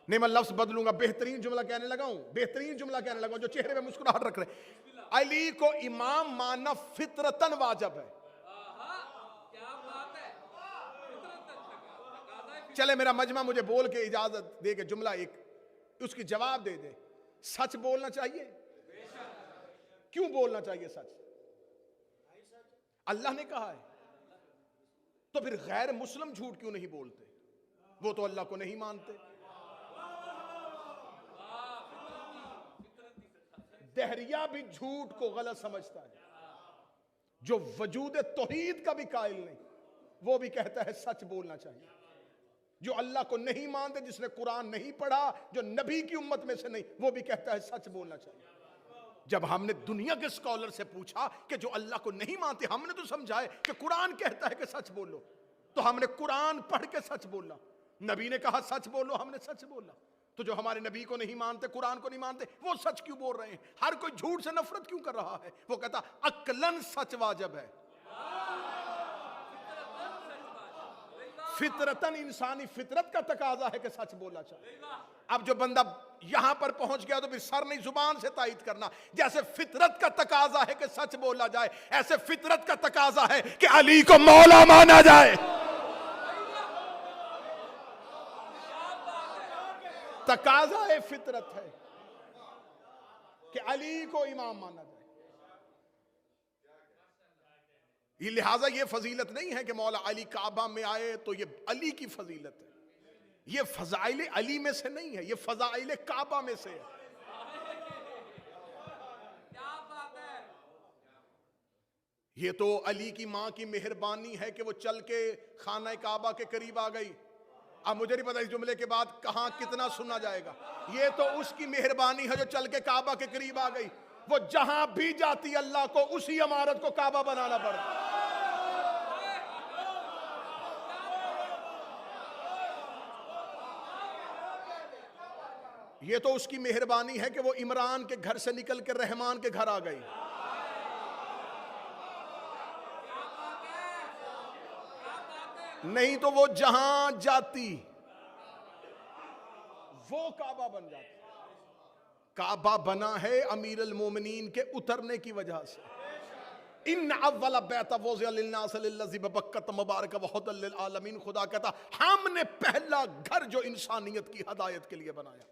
نہیں میں لفظ بدلوں گا، بہترین جملہ کہنے لگا ہوں، بہترین جملہ کہنے لگا ہوں جو چہرے پہ مسکراہٹ رکھ رہے، علی کو امام ماننا فطرتاً واجب ہے۔ چلے میرا مجمع مجھے بول کے اجازت دے کے جملہ ایک اس کی جواب دے دے، سچ بولنا چاہیے؟ کیوں بولنا چاہیے سچ؟ اللہ نے کہا ہے، تو پھر غیر مسلم جھوٹ کیوں نہیں بولتے؟ وہ تو اللہ کو نہیں مانتے۔ دہریہ بھی جھوٹ کو غلط سمجھتا ہے، جو وجود توحید کا بھی قائل نہیں وہ بھی کہتا ہے سچ بولنا چاہیے۔ جو اللہ کو نہیں مانتے، جس نے قرآن نہیں پڑھا، جو نبی کی امت میں سے نہیں، وہ بھی کہتا ہے سچ بولنا چاہیے۔ جب ہم نے دنیا کے اسکالر سے پوچھا کہ جو اللہ کو نہیں مانتے، ہم نے تو سمجھائے کہ قرآن کہتا ہے کہ سچ بولو، تو ہم نے قرآن پڑھ کے سچ بولا۔ نبی نے کہا سچ بولو، ہم نے سچ بولا۔ تو جو ہمارے نبی کو نہیں مانتے، قرآن کو نہیں مانتے، وہ سچ کیوں بول رہے ہیں؟ ہر کوئی جھوٹ سے نفرت کیوں کر رہا ہے؟ وہ کہتا عقلاً سچ واجب ہے، فطرتاً انسانی فطرت کا تقاضا ہے کہ سچ بولا چاہیے۔ اب جو بندہ یہاں پر پہنچ گیا تو پھر سر نہیں زبان سے تائید کرنا، جیسے فطرت کا تقاضا ہے کہ سچ بولا جائے، ایسے فطرت کا تقاضا ہے کہ علی کو مولا مانا جائے۔ تقاضا فطرت ہے کہ علی کو امام مانا جائے۔ یہ لہٰذا یہ فضیلت نہیں ہے کہ مولا علی کعبہ میں آئے تو یہ علی کی فضیلت ہے، یہ فضائل علی میں سے نہیں ہے، یہ فضائل کعبہ میں سے ہے۔ یہ تو علی کی ماں کی مہربانی ہے کہ وہ چل کے خانہ کعبہ کے قریب آ گئی۔ اب مجھے نہیں پتا اس جملے کے بعد کہاں کتنا سنا جائے گا۔ یہ تو اس کی مہربانی ہے جو چل کے کعبہ کے قریب آ گئی۔ وہ جہاں بھی جاتی اللہ کو اسی عمارت کو کعبہ بنانا پڑتا۔ یہ تو اس کی مہربانی ہے کہ وہ عمران کے گھر سے نکل کے رحمان کے گھر آ گئی۔ نہیں تو وہ جہاں جاتی وہ کعبہ بن جاتی۔ کعبہ بنا ہے امیر المومنین کے اترنے کی وجہ سے۔ ان اول بیت وضع للناس للذی ببکۃ مبارک وہدی للعالمین، خدا کہتا ہم نے پہلا گھر جو انسانیت کی ہدایت کے لیے بنایا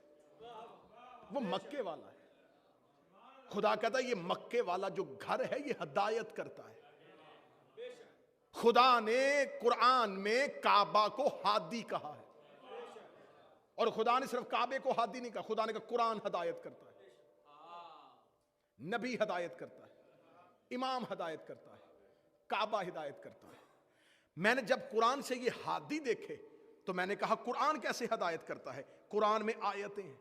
وہ مکے والا ہے۔ خدا کہتا یہ مکے والا جو گھر ہے یہ ہدایت کرتا ہے۔ خدا نے قرآن میں کعبہ کو ہادی کہا ہے، اور خدا نے صرف کعبے کو ہادی نہیں کہا، خدا نے کہا قرآن ہدایت کرتا ہے، نبی ہدایت کرتا ہے، امام ہدایت کرتا ہے، کعبہ ہدایت کرتا ہے۔ میں نے جب قرآن سے یہ ہادی دیکھے تو میں نے کہا قرآن کیسے ہدایت کرتا ہے؟ قرآن میں آیتیں ہیں،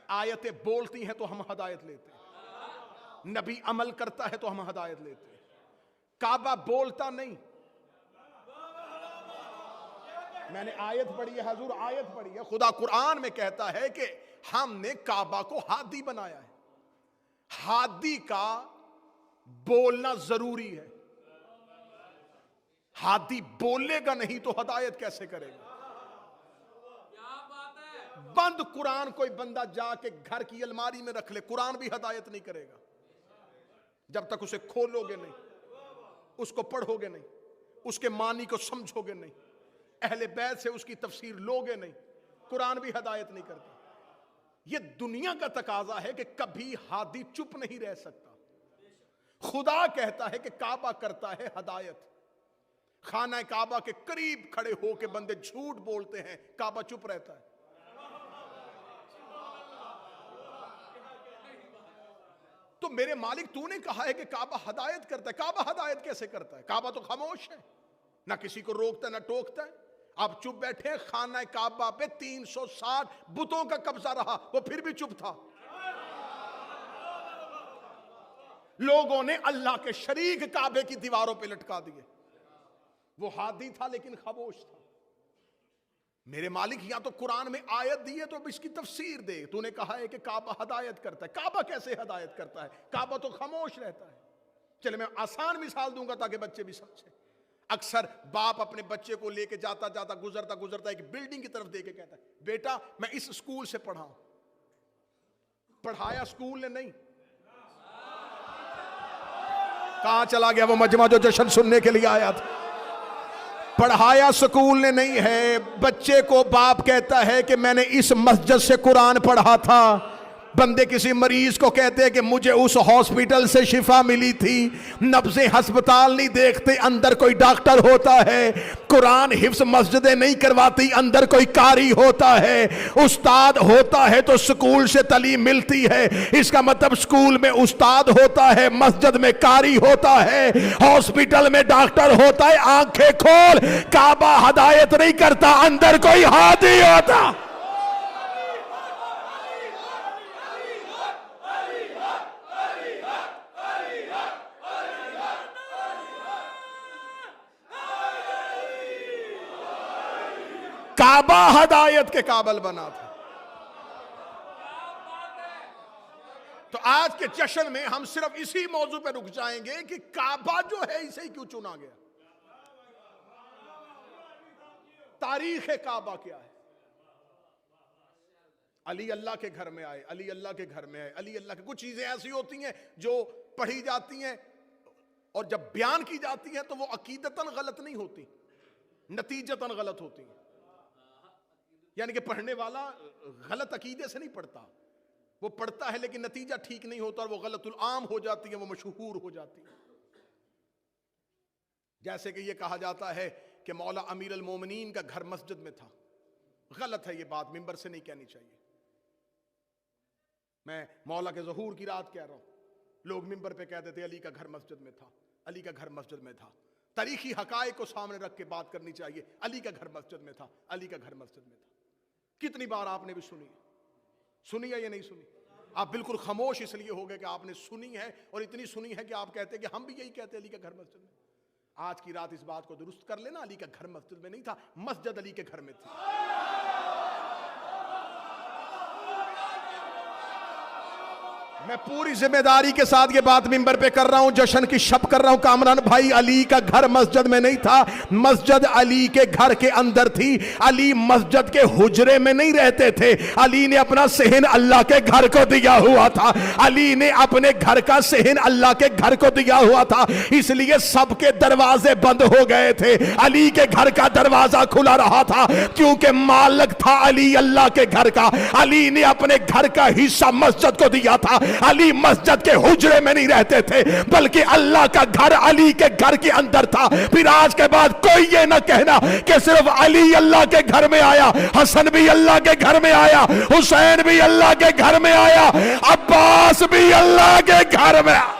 آیتیں بولتی ہیں تو ہم ہدایت لیتے ہیں، نبی عمل کرتا ہے تو ہم ہدایت لیتے ہیں۔ کعبہ بولتا نہیں۔ میں نے آیت پڑھی ہے، حضور آیت پڑھی ہے، خدا قرآن میں کہتا ہے کہ ہم نے کعبہ کو ہادی بنایا ہے۔ ہادی کا بولنا ضروری ہے، ہادی بولے گا نہیں تو ہدایت کیسے کرے گا؟ بند قرآن کوئی بندہ جا کے گھر کی الماری میں رکھ لے، قرآن بھی ہدایت نہیں کرے گا جب تک اسے کھولو گے نہیں، اس کو پڑھو گے نہیں، اس کے معنی کو سمجھو گے نہیں، اہل بیت سے اس کی تفسیر لوگے نہیں، قرآن بھی ہدایت نہیں کرتا۔ یہ دنیا کا تقاضا ہے کہ کبھی ہادی چپ نہیں رہ سکتا۔ خدا کہتا ہے کہ کعبہ کرتا ہے ہدایت۔ خانہ کعبہ کے قریب کھڑے ہو کے بندے جھوٹ بولتے ہیں، کعبہ چپ رہتا ہے۔ تو میرے مالک تو نے کہا ہے کہ کعبہ ہدایت کرتا ہے، کعبہ ہدایت کیسے کرتا ہے؟ کعبہ تو خاموش ہے، نہ کسی کو روکتا ہے نہ ٹوکتا ہے۔ آپ چپ بیٹھے، خانہ کعبہ پہ 360 بتوں کا قبضہ رہا، وہ پھر بھی چپ تھا۔ لوگوں نے اللہ کے شریک کعبے کی دیواروں پہ لٹکا دیے، وہ ہادی تھا لیکن خاموش تھا۔ میرے مالک یا تو قرآن میں آیت دی ہے تو اس کی تفسیر دے۔ تو نے کہا ہے کہ کعبہ ہدایت کرتا ہے، کعبہ کیسے ہدایت کرتا ہے؟ کعبہ تو خاموش رہتا ہے۔ چلے میں آسان مثال دوں گا تاکہ بچے بھی سمجھیں۔ اکثر باپ اپنے بچے کو لے کے جاتا گزرتا ایک بلڈنگ کی طرف دے کے کہتا ہے بیٹا میں اس اسکول سے پڑھا ہوں. پڑھایا اسکول نے نہیں. کہاں چلا گیا وہ مجمع جو جشن سننے کے لیے آیا تھا؟ پڑھایا سکول نے نہیں ہے. بچے کو باپ کہتا ہے کہ میں نے اس مسجد سے قرآن پڑھا تھا. بندے کسی مریض کو کہتے ہیں کہ مجھے اس ہاسپٹل سے شفا ملی تھی. نبضیں ہسپتال نہیں دیکھتے, اندر کوئی ڈاکٹر ہوتا ہے. قرآن حفظ مسجدیں نہیں کرواتی, اندر کوئی قاری ہوتا ہے. استاد ہوتا ہے تو سکول سے تعلیم ملتی ہے. اس کا مطلب سکول میں استاد ہوتا ہے, مسجد میں قاری ہوتا ہے, ہاسپٹل میں ڈاکٹر ہوتا ہے. آنکھیں کھول, کعبہ ہدایت نہیں کرتا, اندر کوئی ہادی ہوتا. کعبہ ہدایت کے قابل بنا تھا. تو آج کے جشن میں ہم صرف اسی موضوع پہ رک جائیں گے کہ کعبہ جو ہے اسے ہی کیوں چنا گیا. تاریخ کعبہ کیا ہے؟ علی اللہ کے گھر میں آئے, علی اللہ کے گھر میں آئے, علی اللہ کے. کچھ چیزیں ایسی ہوتی ہیں جو پڑھی جاتی ہیں اور جب بیان کی جاتی ہیں تو وہ عقیدتاً غلط نہیں ہوتی, نتیجتاً غلط ہوتی ہیں. یعنی کہ پڑھنے والا غلط عقیدے سے نہیں پڑھتا, وہ پڑھتا ہے لیکن نتیجہ ٹھیک نہیں ہوتا اور وہ غلط العام ہو جاتی ہے, وہ مشہور ہو جاتی ہے. جیسے کہ یہ کہا جاتا ہے کہ مولا امیر المومنین کا گھر مسجد میں تھا. غلط ہے یہ بات, منبر سے نہیں کہنی چاہیے. میں مولا کے ظہور کی رات کہہ رہا ہوں, لوگ منبر پہ کہتے تھے علی کا گھر مسجد میں تھا, علی کا گھر مسجد میں تھا. تاریخی حقائق کو سامنے رکھ کے بات کرنی چاہیے. علی کا گھر مسجد میں تھا, علی کا گھر مسجد میں تھا. کتنی بار آپ نے بھی سنی ہے یا نہیں سنی؟ آپ بالکل خاموش اس لیے ہو گئے کہ آپ نے سنی ہے, اور اتنی سنی ہے کہ آپ کہتے ہیں کہ ہم بھی یہی کہتے ہیں علی کا گھر مسجد میں. آج کی رات اس بات کو درست کر لینا, علی کا گھر مسجد میں نہیں تھا, مسجد علی کے گھر میں تھی. میں پوری ذمہ داری کے ساتھ یہ بات منبر پہ کر رہا ہوں, جشن کی شب کر رہا ہوں. کامران بھائی, علی کا گھر مسجد میں نہیں تھا, مسجد علی کے گھر کے اندر تھی. علی مسجد کے حجرے میں نہیں رہتے تھے, علی نے اپنا صحن اللہ کے گھر کو دیا ہوا تھا. علی نے اپنے گھر کا صحن اللہ کے گھر کو دیا ہوا تھا, اس لیے سب کے دروازے بند ہو گئے تھے, علی کے گھر کا دروازہ کھلا رہا تھا, کیونکہ مالک تھا علی اللہ کے گھر کا. علی نے اپنے گھر کا حصہ مسجد کو دیا تھا. علی مسجد کے حجرے میں نہیں رہتے تھے, بلکہ اللہ کا گھر علی کے گھر کے اندر تھا. پھر آج کے بعد کوئی یہ نہ کہنا کہ صرف علی اللہ کے گھر میں آیا, حسن بھی اللہ کے گھر میں آیا, حسین بھی اللہ کے گھر میں آیا, عباس بھی اللہ کے گھر میں آیا.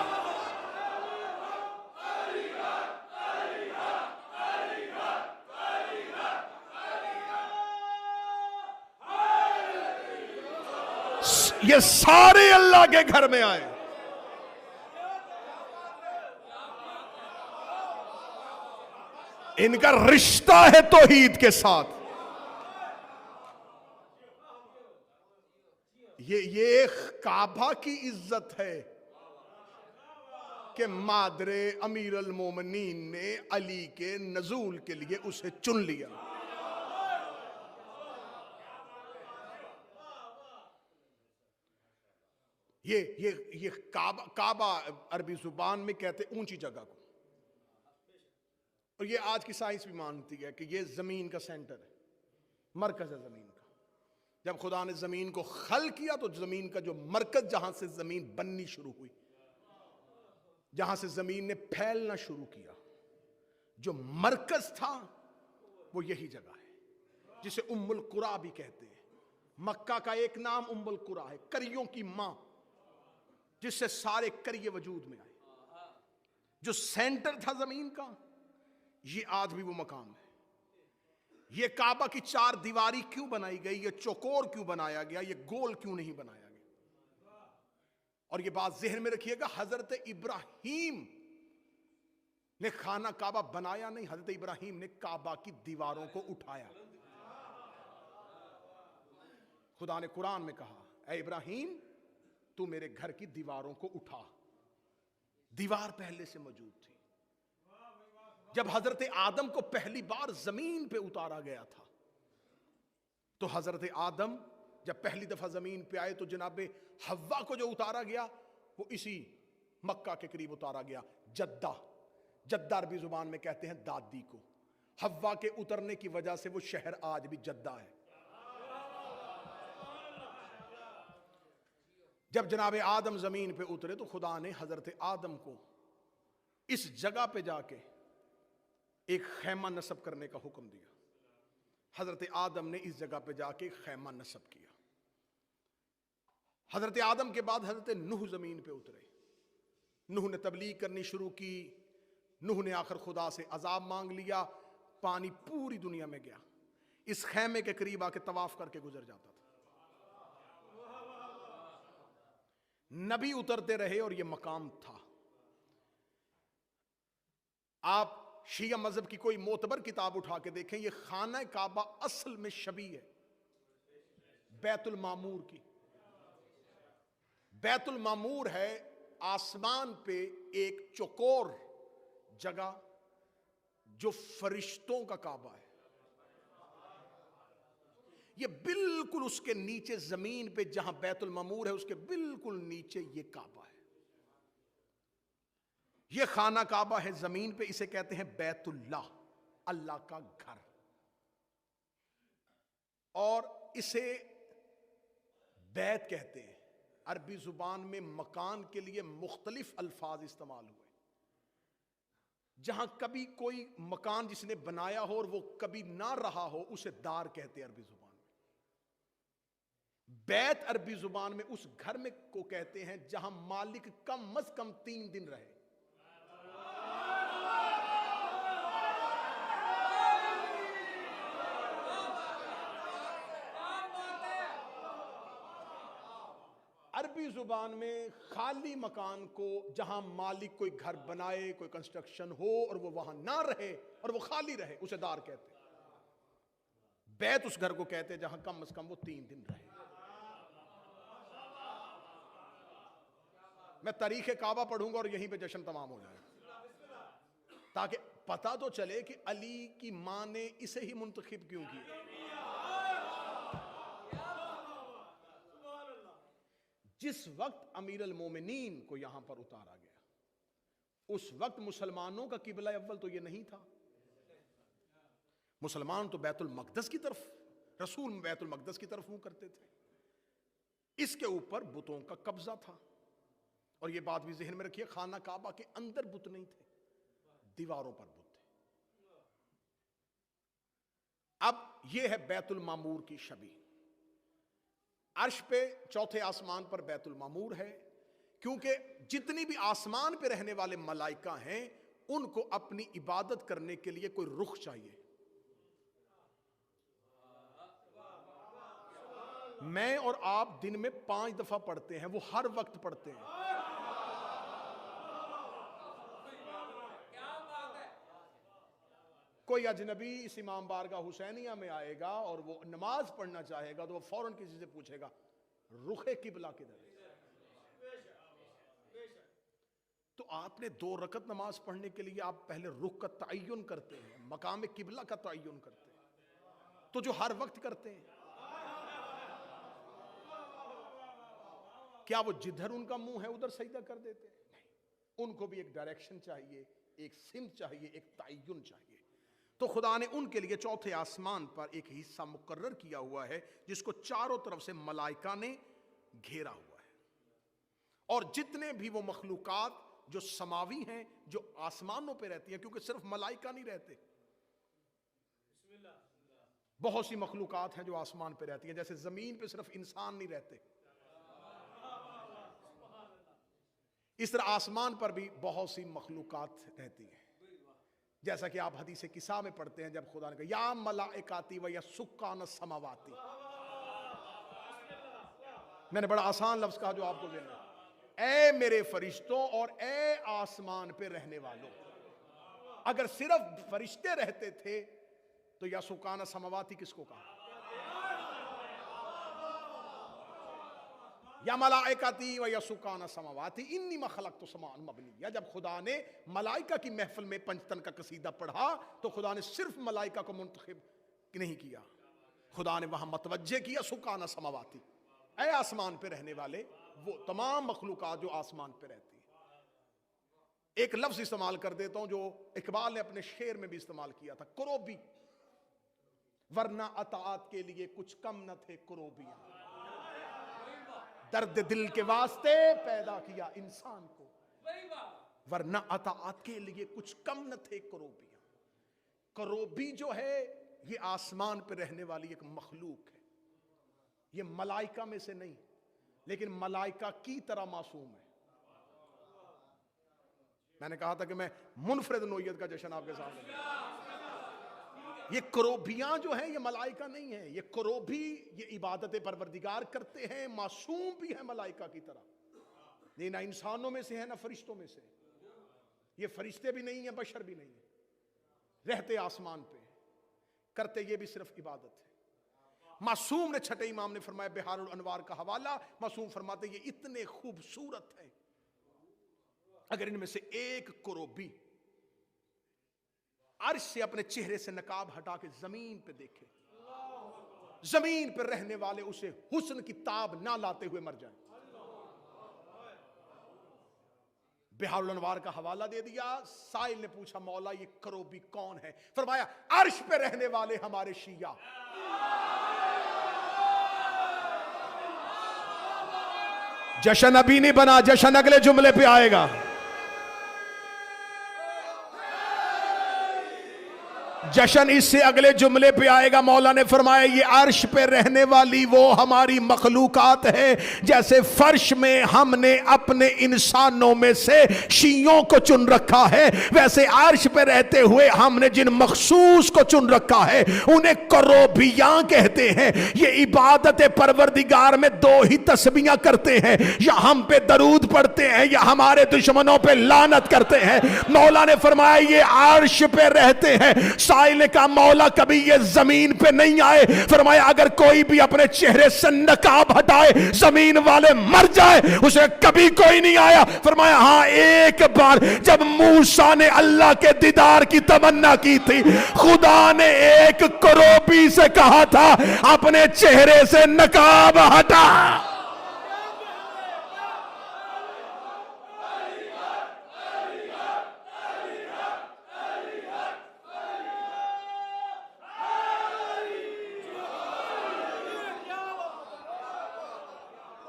یہ سارے اللہ کے گھر میں آئے. ان کا رشتہ ہے توحید کے ساتھ. یہ کعبہ کی عزت ہے کہ مادر امیر المومنین نے علی کے نزول کے لیے اسے چن لیا. یہ کعبہ عربی زبان میں کہتے اونچی جگہ کو, اور یہ آج کی سائنس بھی مانتی ہے کہ یہ زمین کا سینٹر ہے, مرکز ہے زمین کا. جب خدا نے زمین کو خلق کیا تو زمین کا جو مرکز, جہاں سے زمین بننی شروع ہوئی, جہاں سے زمین نے پھیلنا شروع کیا, جو مرکز تھا وہ یہی جگہ ہے جسے ام القریٰ بھی کہتے ہیں. مکہ کا ایک نام ام القریٰ ہے, کریوں کی ماں, جس سے سارے کریے وجود میں آئے. جو سینٹر تھا زمین کا, یہ آج بھی وہ مقام ہے. یہ کعبہ کی 4 دیواری کیوں بنائی گئی, یہ چوکور کیوں بنایا گیا, یہ گول کیوں نہیں بنایا گیا؟ اور یہ بات ذہن میں رکھیے گا, حضرت ابراہیم نے خانہ کعبہ بنایا نہیں, حضرت ابراہیم نے کعبہ کی دیواروں کو اٹھایا. خدا نے قرآن میں کہا, اے ابراہیم تو میرے گھر کی دیواروں کو اٹھا. دیوار پہلے سے موجود تھی. جب حضرت آدم کو پہلی بار زمین پہ اتارا گیا تھا تو حضرت آدم جب پہلی دفعہ زمین پہ آئے تو جناب حوا کو جو اتارا گیا وہ اسی مکہ کے قریب اتارا گیا، جدہ۔ جدہ عربی زبان میں کہتے ہیں دادی کو۔ حوا کے اترنے کی وجہ سے وہ شہر آج بھی جدہ ہے۔ جب جناب آدم زمین پہ اترے تو خدا نے حضرت آدم کو اس جگہ پہ جا کے ایک خیمہ نصب کرنے کا حکم دیا۔ حضرت آدم نے اس جگہ پہ جا کے خیمہ نصب کیا۔ حضرت آدم کے بعد حضرت نوح زمین پہ اترے۔ نوح نے تبلیغ کرنی شروع کی۔ نوح نے آخر خدا سے عذاب مانگ لیا، پانی پوری دنیا میں گیا، اس خیمے کے قریب آ کے طواف کر کے گزر جاتا تھا۔ نبی اترتے رہے اور یہ مقام تھا۔ آپ شیعہ مذہب کی کوئی معتبر کتاب اٹھا کے دیکھیں، یہ خانہ کعبہ اصل میں شبیہ ہے بیت المعمور کی۔ بیت المعمور ہے آسمان پہ ایک چوکور جگہ جو فرشتوں کا کعبہ ہے۔ یہ بالکل اس کے نیچے زمین پہ جہاں بیت المعمور ہے اس کے بالکل نیچے یہ کعبہ ہے۔ یہ خانہ کعبہ ہے زمین پہ، اسے کہتے ہیں بیت اللہ، اللہ کا گھر۔ اور اسے بیت کہتے ہیں۔ عربی زبان میں مکان کے لیے مختلف الفاظ استعمال ہوئے۔ جہاں کبھی کوئی مکان جس نے بنایا ہو اور وہ کبھی نہ رہا ہو اسے دار کہتے ہیں عربی زبان میں۔ بیت عربی زبان میں اس گھر میں کو کہتے ہیں جہاں مالک کم از کم 3 دن رہے۔ عربی زبان میں خالی مکان کو جہاں مالک کوئی گھر بنائے، کوئی کنسٹرکشن ہو اور وہ وہاں نہ رہے اور وہ خالی رہے اسے دار کہتے ہیں۔ بیت اس گھر کو کہتے ہیں جہاں کم از کم وہ 3 دن رہے۔ میں تاریخ کعبہ پڑھوں گا اور یہیں پہ جشن تمام ہو جائے تاکہ پتہ تو چلے کہ علی کی ماں نے اسے ہی منتخب کیوں کیا۔ جس وقت امیر المومنین کو یہاں پر اتارا گیا اس وقت مسلمانوں کا قبلہ اول تو یہ نہیں تھا۔ مسلمان تو بیت المقدس کی طرف، رسول بیت المقدس کی طرف منہ کرتے تھے۔ اس کے اوپر بتوں کا قبضہ تھا، اور یہ بات بھی ذہن میں رکھیے، خانہ کعبہ کے اندر بت نہیں تھے، دیواروں پر بت تھے۔ اب یہ ہے بیت المعمور کی شبیہ۔ عرش پہ چوتھے آسمان پر بیت المعمور ہے، کیونکہ جتنی بھی آسمان پہ رہنے والے ملائکہ ہیں ان کو اپنی عبادت کرنے کے لیے کوئی رخ چاہیے۔ میں اور آپ دن میں 5 دفعہ پڑھتے ہیں، وہ ہر وقت پڑھتے ہیں۔ کوئی اجنبی اس امام بارگاہ حسینیہ میں آئے گا اور وہ نماز پڑھنا چاہے گا تو وہ فوراً کسی سے پوچھے گا رخ قبلہ کدھر ہے؟ تو آپ نے 2 رکعت نماز پڑھنے کے لیے آپ پہلے رخ کا تعین کرتے ہیں، مقام قبلہ کا تعین کرتے ہیں، تو جو ہر وقت کرتے ہیں کیا وہ جدھر ان کا منہ ہے ادھر سجدہ کر دیتے ہیں؟ نہیں، ان کو بھی ایک ڈائریکشن چاہیے، ایک سمت چاہیے، ایک تعین چاہیے۔ تو خدا نے ان کے لیے چوتھے آسمان پر ایک حصہ مقرر کیا ہوا ہے جس کو چاروں طرف سے ملائکہ نے گھیرا ہوا ہے، اور جتنے بھی وہ مخلوقات جو سماوی ہیں جو آسمانوں پہ رہتی ہیں، کیونکہ صرف ملائکہ نہیں رہتے، بہت سی مخلوقات ہیں جو آسمان پہ رہتی ہیں، جیسے زمین پہ صرف انسان نہیں رہتے، اس طرح آسمان پر بھی بہت سی مخلوقات رہتی ہیں۔ جیسا کہ آپ حدیث قصہ میں پڑھتے ہیں جب خدا نے کہا یا ملائکاتی و یا سکان السماواتی، میں نے بڑا آسان لفظ کہا جو آپ کو دینا، اے میرے فرشتوں اور اے آسمان پہ رہنے والوں۔ اگر صرف فرشتے رہتے تھے تو یا سکان السماواتی کس کو کہا؟ یا ملائکتی و یا سکان السماواتی انی ما خلقت سماء مبنیہ۔ جب خدا نے ملائکہ کی محفل میں پنجتن کا قصیدہ پڑھا تو خدا نے صرف ملائکہ کو منتخب نہیں کیا، خدا نے وہاں متوجہ کیا سکانہ سماواتی، اے آسمان پہ رہنے والے، وہ تمام مخلوقات جو آسمان پہ رہتی ہیں۔ ایک لفظ استعمال کر دیتا ہوں جو اقبال نے اپنے شعر میں بھی استعمال کیا تھا، کروبی، ورنہ اطاعت کے لیے کچھ کم نہ تھے کروبیاں، درد دل کے واسطے پیدا کیا انسان کو، ورنہ اطاعت کے لیے کچھ کم نہ تھے کروبیاں۔ کروبی جو ہے یہ آسمان پہ رہنے والی ایک مخلوق ہے، یہ ملائکہ میں سے نہیں، لیکن ملائکہ کی طرح معصوم ہے۔ میں نے کہا تھا کہ میں منفرد نوعیت کا جشن آپ کے سامنے، یہ کروبیاں جو ہیں یہ ملائکہ نہیں ہیں، یہ کروبی یہ عبادت پروردگار کرتے ہیں، معصوم بھی ہیں ملائکہ کی طرح، یہ نہ انسانوں میں سے ہیں نہ فرشتوں میں سے، یہ فرشتے بھی نہیں ہیں بشر بھی نہیں ہیں، رہتے آسمان پہ، کرتے یہ بھی صرف عبادت ہے۔ معصوم نے چھٹے امام نے فرمایا بحار الانوار کا حوالہ، معصوم فرماتے یہ اتنے خوبصورت ہیں، اگر ان میں سے ایک کروبی عرش سے اپنے چہرے سے نقاب ہٹا کے زمین پہ دیکھے، زمین پہ رہنے والے اسے حسن کی تاب نہ لاتے ہوئے مر جائیں۔ بحار الانوار کا حوالہ دے دیا۔ سائل نے پوچھا مولا یہ کروبی کون ہے؟ فرمایا عرش پہ رہنے والے ہمارے شیعہ، جشن ابھی نہیں بنا، جشن اگلے جملے پہ آئے گا۔ جشن اس سے اگلے جملے پہ آئے گا۔ مولا نے فرمایا یہ عرش پہ رہنے والی وہ ہماری مخلوقات ہے، جیسے فرش میں ہم نے اپنے انسانوں میں سے شیعوں کو چن رکھا ہے، ویسے عرش پہ رہتے ہوئے ہم نے جن مخصوص کو چن رکھا ہے انہیں کروبیاں کہتے ہیں۔ یہ عبادت پروردگار میں دو ہی تسبیحاں کرتے ہیں، یا ہم پہ درود پڑھتے ہیں یا ہمارے دشمنوں پہ لعنت کرتے ہیں۔ مولا نے فرمایا یہ عرش پہ رہتے ہیں۔ سائل نے کہا مولا کبھی یہ زمین پہ نہیں آئے؟ فرمایا اگر کوئی بھی اپنے چہرے سے نقاب ہٹائے زمین والے مر جائے، اسے کبھی کوئی نہیں آیا۔ فرمایا ہاں ایک بار جب موسیٰ نے اللہ کے دیدار کی تمنا کی تھی، خدا نے ایک کروبی سے کہا تھا اپنے چہرے سے نقاب ہٹا۔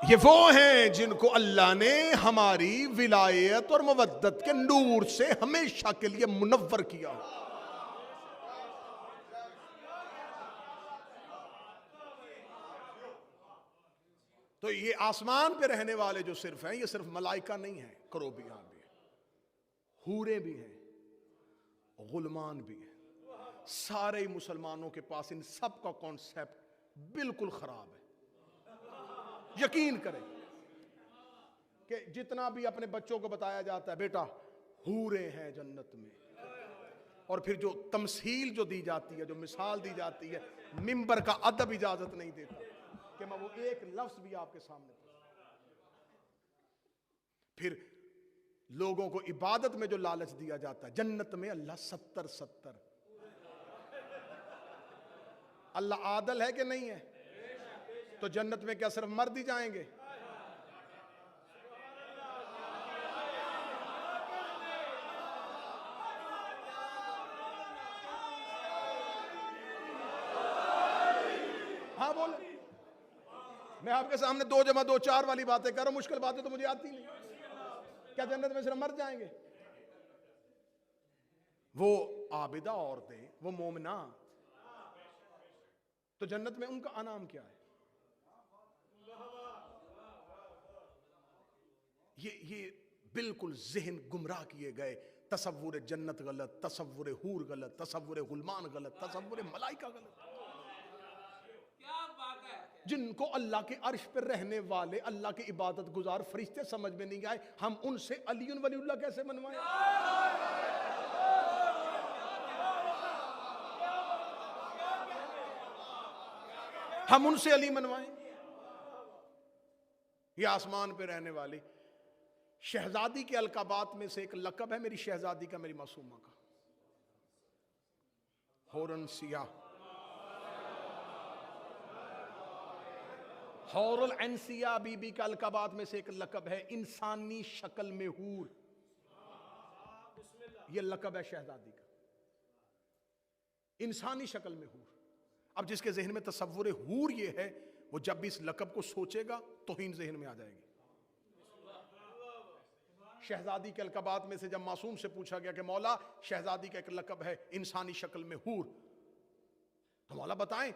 یہ وہ ہیں جن کو اللہ نے ہماری ولایت اور مودت کے نور سے ہمیشہ کے لیے منور کیا۔ تو یہ آسمان پہ رہنے والے جو صرف ہیں، یہ صرف ملائکہ نہیں ہیں، کروبیاں بھی ہیں، حوریں بھی ہیں، غلمان بھی ہیں۔ سارے مسلمانوں کے پاس ان سب کا کانسیپٹ بالکل خراب ہے۔ یقین کریں کہ جتنا بھی اپنے بچوں کو بتایا جاتا ہے بیٹا حوریں ہیں جنت میں، اور پھر جو تمثیل جو دی جاتی ہے، جو مثال دی جاتی ہے، منبر کا ادب اجازت نہیں دیتا کہ میں وہ ایک لفظ بھی آپ کے سامنے پھر لوگوں کو عبادت میں جو لالچ دیا جاتا ہے، جنت میں اللہ 70 اللہ عادل ہے کہ نہیں ہے؟ تو جنت میں کیا صرف مرد ہی جائیں گے؟ ہاں بولے، میں آپ کے سامنے 2 × 2 = 4 والی باتیں کر رہا ہوں، مشکل باتیں تو مجھے آتی نہیں۔ کیا جنت میں صرف مرد جائیں گے؟ وہ عابدہ عورتیں، وہ مومنات، تو جنت میں ان کا انعام کیا ہے؟ یہ بالکل ذہن گمراہ کیے گئے۔ تصور جنت غلط، تصور حور غلط، تصور غلمان غلط، تصور ملائکہ غلط۔ جن کو اللہ کے عرش پر رہنے والے اللہ کے عبادت گزار فرشتے سمجھ میں نہیں آئے، ہم ان سے علی ولی اللہ کیسے منوائیں؟ ہم ان سے علی منوائیں؟ یہ آسمان پہ رہنے والی شہزادی کے القابات میں سے ایک لقب ہے میری شہزادی کا، میری معصومہ کا، حورن سیاہ۔ حور العنسیہ بی بی کا القابات میں سے ایک لقب ہے انسانی شکل میں حور. یہ لقب ہے شہزادی کا، انسانی شکل میں حور. اب جس کے ذہن میں تصور حور یہ ہے، وہ جب بھی اس لقب کو سوچے گا توہین ذہن میں آ جائے گی. شہزادی کے القابات میں سے جب معصوم سے پوچھا گیا کہ مولا شہزادی کا ایک لقب ہے انسانی شکل میں حور، تو مولا بتائیں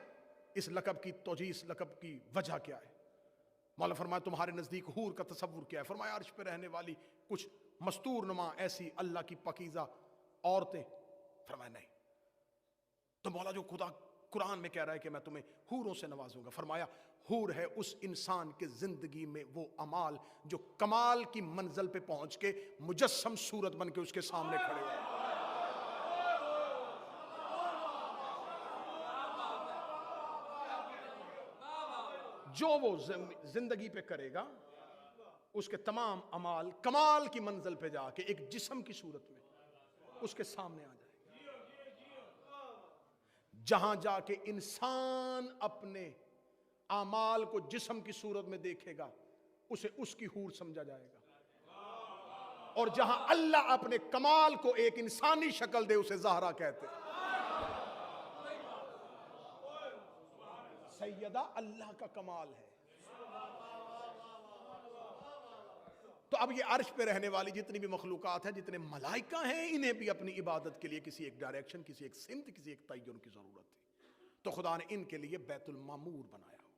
اس لقب کی توجیہ، اس لقب کی وجہ کیا ہے؟ مولا فرمایا تمہارے نزدیک حور کا تصور کیا ہے؟ فرمایا عرش پہ رہنے والی کچھ مستور نما ایسی اللہ کی پاکیزہ عورتیں. فرمایا نہیں. تو مولا جو خدا قرآن میں کہہ رہا ہے کہ میں تمہیں حوروں سے نوازوں گا، فرمایا حور ہے اس انسان کے زندگی میں وہ اعمال جو کمال کی منزل پہ پہنچ کے مجسم صورت بن کے اس کے سامنے کھڑے ہوئے. جو وہ زندگی پہ کرے گا اس کے تمام اعمال کمال کی منزل پہ جا کے ایک جسم کی صورت میں اس کے سامنے آ جائے. جہاں جا کے انسان اپنے اعمال کو جسم کی صورت میں دیکھے گا اسے اس کی حور سمجھا جائے گا، اور جہاں اللہ اپنے کمال کو ایک انسانی شکل دے اسے زہرا کہتے ہیں. سیدہ اللہ کا کمال ہے. تو اب یہ عرش پہ رہنے والی جتنی بھی مخلوقات ہیں، جتنے ملائکہ ہیں، انہیں بھی اپنی عبادت کے لیے کسی ایک ڈائریکشن، کسی ایک سمت، کسی ایک تعین کی ضرورت تھی. تو خدا نے ان کے لیے بیت المعمور بنایا ہوا ہے.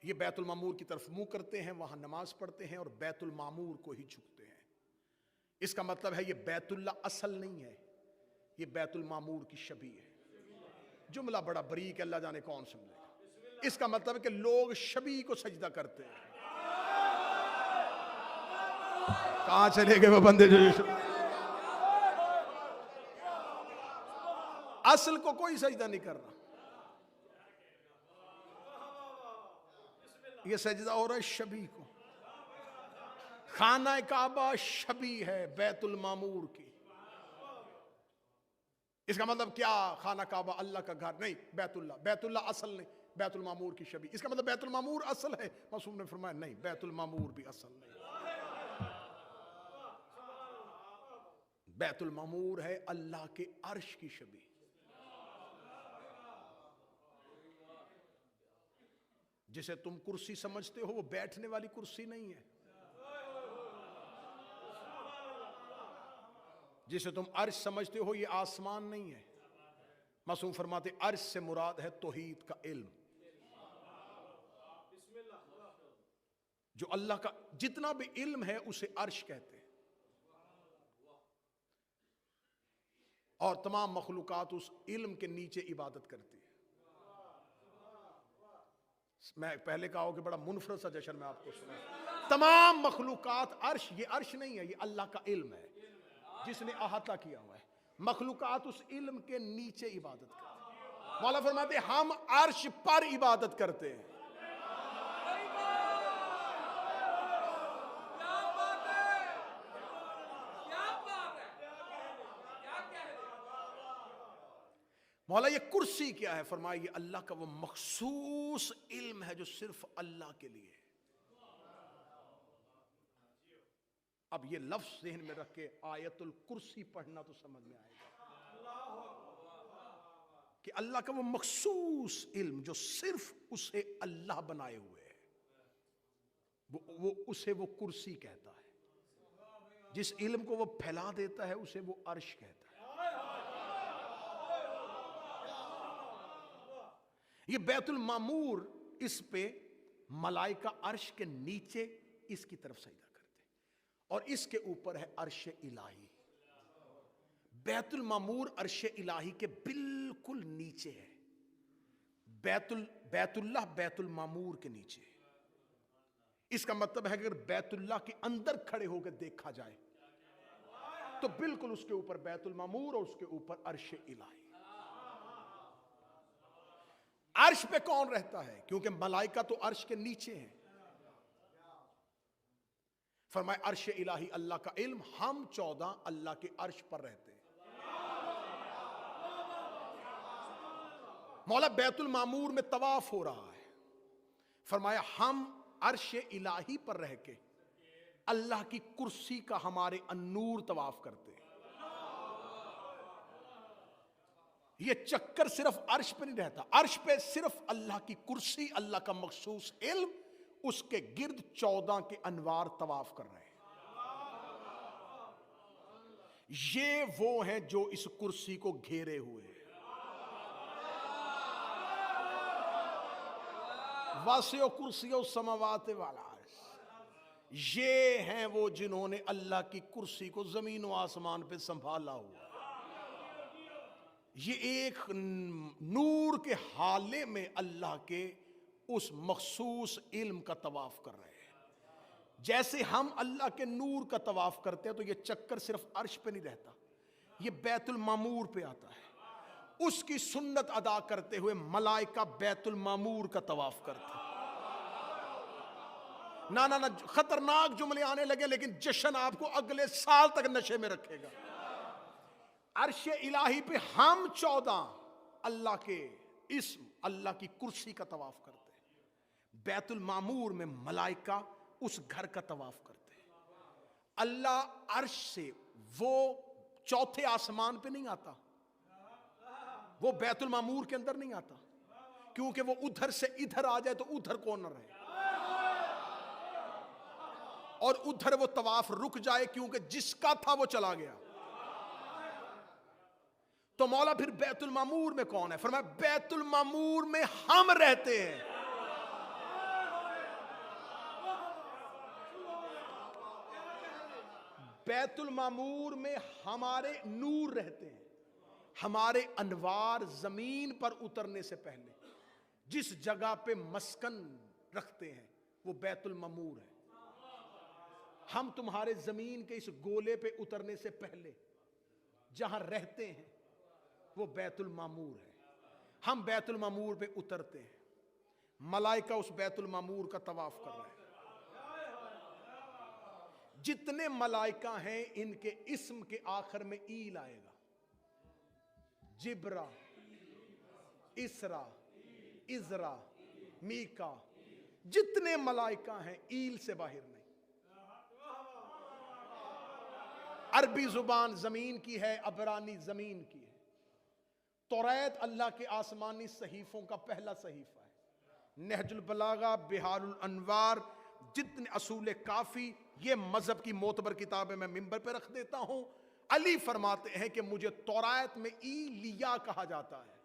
یہ بیت المعمور کی طرف منہ کرتے ہیں، وہاں نماز پڑھتے ہیں اور بیت المعمور کو ہی جھکتے ہیں. اس کا مطلب ہے یہ بیت اللہ اصل نہیں ہے، یہ بیت المعمور کی شبیہ ہے. جملہ بڑا بریک ہے، اللہ جانے کون سمجھے گا. اس کا مطلب ہے کہ لوگ شبیہ کو سجدہ کرتے ہیں. کہاں چلے گئے وہ بندے جو اصل کو کوئی سجدہ نہیں کر رہا. یہ سجدہ ہو رہا ہے شبیہ کو. خانہ کعبہ شبیہ ہے بیت المعمور کی. اس کا مطلب کیا؟ خانہ کعبہ اللہ کا گھر نہیں، بیت اللہ اصل نہیں، بیت المعمور کی شبیہ. اس کا مطلب بیت المعمور اصل ہے؟ معصوم نے فرمایا نہیں، بیت المعمور بھی اصل نہیں. بیت المعمور ہے اللہ کے عرش کی شبیہ. جسے تم کرسی سمجھتے ہو وہ بیٹھنے والی کرسی نہیں ہے. جسے تم عرش سمجھتے ہو یہ آسمان نہیں ہے. معصوم فرماتے عرش سے مراد ہے توحید کا علم. جو اللہ کا جتنا بھی علم ہے اسے عرش کہتے ہیں. اور تمام مخلوقات اس علم کے نیچے عبادت کرتی ہے. میں پہلے کہا ہو کہ بڑا منفرد سا جشن میں آپ کو سنا. تمام مخلوقات عرش، یہ عرش نہیں ہے، یہ اللہ کا علم ہے جس نے احاطہ کیا ہوا ہے. مخلوقات اس علم کے نیچے عبادت کرتے ہیں. مولا فرماتے ہیں ہم عرش پر عبادت کرتے ہیں. مولا یہ کرسی کیا ہے؟ فرمایا یہ اللہ کا وہ مخصوص علم ہے جو صرف اللہ کے لیے ہے. اب یہ لفظ ذہن میں رکھ کے آیت الکرسی پڑھنا تو سمجھ میں آئے گا کہ اللہ کا وہ مخصوص علم جو صرف اسے اللہ بنائے ہوئے ہے، وہ اسے وہ کرسی کہتا ہے. جس علم کو وہ پھیلا دیتا ہے اسے وہ عرش کہتا ہے. یہ بیت المعمور، اس پہ ملائکہ عرش کے نیچے اس کی طرف سجدہ کرتے ہیں اور اس کے اوپر ہے عرش الہی. بیت المعمور عرش الہی کے بالکل نیچے ہے. بیت اللہ بیت المعمور کے نیچے ہے. اس کا مطلب ہے کہ اگر بیت اللہ کے اندر کھڑے ہو کے دیکھا جائے تو بالکل اس کے اوپر بیت المعمور اور اس کے اوپر عرش الہی. عرش پہ کون رہتا ہے؟ کیونکہ ملائکہ تو عرش کے نیچے ہیں. فرمایا عرش الہی اللہ کا علم، ہم 14 اللہ کے عرش پر رہتے ہیں. مولا بیت المعمور میں طواف ہو رہا ہے. فرمایا ہم عرش الہی پر رہ کے اللہ کی کرسی کا ہمارے النور طواف کرتے ہیں۔ یہ چکر صرف عرش پہ نہیں رہتا، عرش پہ صرف اللہ کی کرسی، اللہ کا مخصوص علم، اس کے گرد 14 کے انوار طواف کر رہے ہیں۔ یہ وہ ہیں جو اس کرسی کو گھیرے ہوئے ہیں۔ واسع کرسی السماوات والارض، یہ ہیں وہ جنہوں نے اللہ کی کرسی کو زمین و آسمان پہ سنبھالا ہوا۔ یہ ایک نور کے حالے میں اللہ کے اس مخصوص علم کا طواف کر رہے ہیں۔ جیسے ہم اللہ کے نور کا طواف کرتے ہیں تو یہ چکر صرف عرش پہ نہیں رہتا، یہ بیت المعمور پہ آتا ہے۔ اس کی سنت ادا کرتے ہوئے ملائکہ بیت المعمور کا طواف کرتے ہیں۔ نہ خطرناک جملے آنے لگے، لیکن جشن آپ کو اگلے سال تک نشے میں رکھے گا۔ عرش الہی پہ ہم 14 اللہ کے اسم، اللہ کی کرسی کا طواف کرتے ہیں۔ بیت المعمور میں ملائکہ اس گھر کا طواف کرتے ہیں۔ اللہ عرش سے وہ چوتھے آسمان پہ نہیں آتا، وہ بیت المعمور کے اندر نہیں آتا، کیونکہ وہ ادھر سے ادھر آ جائے تو ادھر کون نہ رہے، اور ادھر وہ طواف رک جائے کیونکہ جس کا تھا وہ چلا گیا۔ تو مولا پھر بیت المعمور میں کون ہے؟ فرمایا بیت المعمور میں ہم رہتے ہیں۔ بیت المعمور میں ہمارے نور رہتے ہیں، ہمارے انوار زمین پر اترنے سے پہلے جس جگہ پہ مسکن رکھتے ہیں وہ بیت المعمور ہے۔ ہم تمہارے زمین کے اس گولے پہ اترنے سے پہلے جہاں رہتے ہیں وہ بیت المعمور ہے۔ ہم بیت المعمور پہ اترتے ہیں، ملائکہ اس بیت المعمور کا طواف کر رہے ہیں۔ جتنے ملائکہ ہیں ان کے اسم کے آخر میں ایل آئے گا، جبرا، اسرا، ازرا، میکا، جتنے ملائکہ ہیں ایل سے باہر نہیں۔ عربی زبان زمین کی ہے، عبرانی زمین کی ہے۔ توریت اللہ کے آسمانی صحیفوں کا پہلا صحیفہ ہے۔ نہج البلاغہ، بحار الانوار، جتنے اصول کافی، یہ مذہب کی معتبر کتابیں میں منبر پہ رکھ دیتا ہوں۔ علی فرماتے ہیں کہ مجھے توریت میں ایلیا کہا جاتا ہے۔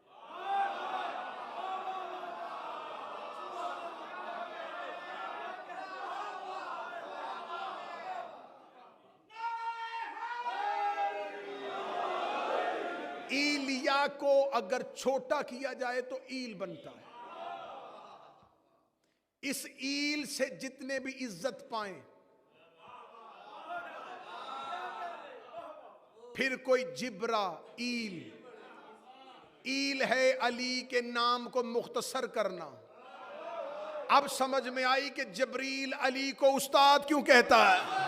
ایلیا کو اگر چھوٹا کیا جائے تو ایل بنتا ہے۔ اس ایل سے جتنے بھی عزت پائیں، پھر کوئی جبرا، ایل ہے علی کے نام کو مختصر کرنا۔ اب سمجھ میں آئی کہ جبریل علی کو استاد کیوں کہتا ہے۔